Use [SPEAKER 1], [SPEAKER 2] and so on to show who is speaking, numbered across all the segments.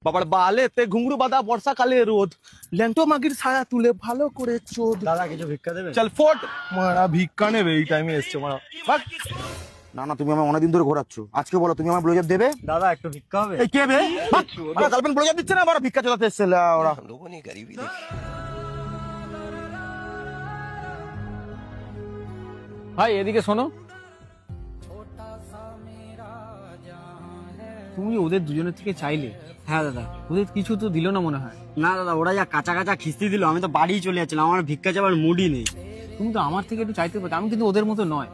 [SPEAKER 1] বাবার বালেতে ঘুঙরু বাঁধা বর্ষাকালে রোদ ল্যাংটো মাগির ছায়া তুলে ভালো করে চোদ।
[SPEAKER 2] দাদা কিছু ভিক্ষা দেবে?
[SPEAKER 1] চল ফোট মারা ভিক্ষা নেবে এই টাইমে এসছে মারা। বাট
[SPEAKER 3] না না, তুমি আমার অনেকদিন ধরে ঘোরাচ্ছ, আজকে বলো তুমি আমার ব্লোজব দেবে?
[SPEAKER 2] দাদা একটু ভিক্ষা হবে?
[SPEAKER 1] এই কে বে আমার গার্লফ্রেন্ড ব্লোজব দিচ্ছে না, আমার ভিক্ষা চালাতে এসছে ওরা।
[SPEAKER 4] ভাই এদিকে শোনো, তুমি ওদের দুজনের থেকে চাইলে,
[SPEAKER 2] হ্যাঁ দাদা।
[SPEAKER 4] ওদের কিছু তো দিল না মনে হয়।
[SPEAKER 2] না দাদা, ওরা যা কাঁচা কাঁচা খিস্তি দিল, আমি তো বাড়ি চলে যাচ্ছিলাম, আমার ভিক্ষা চাবার মুডই নেই।
[SPEAKER 4] তুমি তো আমার থেকে একটু চাইতে পারো, আমি কিন্তু ওদের মতো নয়।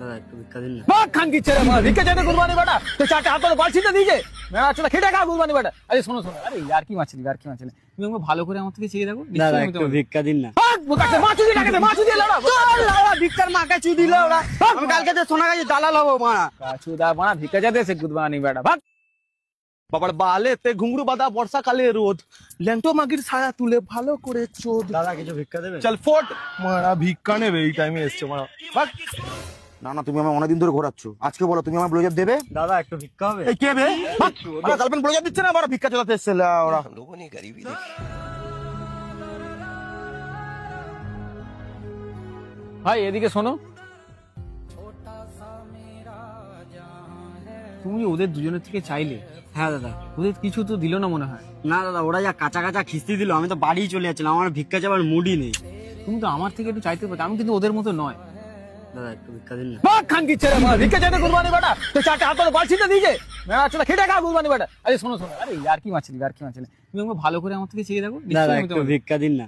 [SPEAKER 2] দাদা একটু ভিক্ষা দিন না।
[SPEAKER 1] বাট খান কি ছেলে মারা ভিক্ষা চাইতে গুরবানি বেটা, তো চারটে হাত ধরে বালছিতে দিয়েছে মেরা চলে খেটে খা গুরবানি বেটা।
[SPEAKER 4] আরে শোনো শোনো, আরে আর কি মাছলি, আর কি মাছলি, তুমি আমাকে ভালো করে আমার থেকে চেয়ে দেখো।
[SPEAKER 2] দাদা একটু ভিক্ষা দিন না।
[SPEAKER 1] মাছু দিয়ে ডাকে মাছু দিয়ে লড়া
[SPEAKER 2] ওরা ভিক্ষার মাকে চু দিল ওরা। আমি কালকে যে সোনা গাছে দালাল হবো মারা।
[SPEAKER 4] কাচুদা বানা ভিক্ষা চাইতে এসে গুরবানি বেটা, ভাগ।
[SPEAKER 1] বাবার বালেতে ঘুঙরু বাঁধা বর্ষাকালে রোদ ল্যাংটো মাগির ছায়া তুলে ভালো করে চোদ।
[SPEAKER 2] দাদা কিছু ভিক্ষা দেবে?
[SPEAKER 1] চল ফোট মারা ভিক্ষা নেবে এই টাইমে এসছে মারা। বাট
[SPEAKER 3] না না, তুমি আমার অনেকদিন ধরে ঘোরাচ্ছ, আজকে বলো তুমি আমার ব্লোজব দেবে?
[SPEAKER 2] দাদা একটু ভিক্ষা হবে?
[SPEAKER 1] এই কে বে আমার গার্লফ্রেন্ড ব্লোজব দিচ্ছে না, আমার ভিক্ষা চালাতে এসছে ওরা।
[SPEAKER 4] ভাই এদিকে শোনো, তুমি ওদের দুজনের থেকে চাইলে,
[SPEAKER 2] হ্যাঁ দাদা।
[SPEAKER 4] ওদের কিছু তো দিল না মনে হয়।
[SPEAKER 2] না দাদা, ওরা যা কাঁচা কাঁচা খিস্তি দিল, আমি তো বাড়ি চলে যাচ্ছিলাম, আমার ভিক্ষা চাবার মুডই নেই।
[SPEAKER 4] তুমি তো আমার থেকে একটু চাইতে পারো, আমি কিন্তু ওদের মতো নয়।
[SPEAKER 2] দাদা একটু ভিক্ষা দিন না।
[SPEAKER 1] বাট খান কি ছেলে মারা ভিক্ষা চাইতে গুরবানি বেটা, তো চারটে হাত ধরে বালছিতে দিয়েছে মেরা চলে খেটে খা গুরবানি বেটা।
[SPEAKER 4] আরে শোনো শোনো, আরে আর কি মাছলি, আর কি মাছলি, তুমি আমাকে ভালো করে আমার থেকে চেয়ে দেখো।
[SPEAKER 2] দাদা একটু ভিক্ষা দিন না।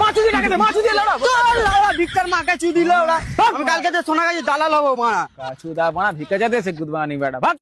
[SPEAKER 1] মাছু দিয়ে ডাকে মাছু দিয়ে লড়া
[SPEAKER 2] ওরা ভিক্ষার মাকে চু দিল ওরা। আমি কালকে যে সোনা গাছে দালাল হবো মারা।
[SPEAKER 4] কাচুদা বানা ভিক্ষা চাইতে এসে গুরবানি বেটা, ভাগ।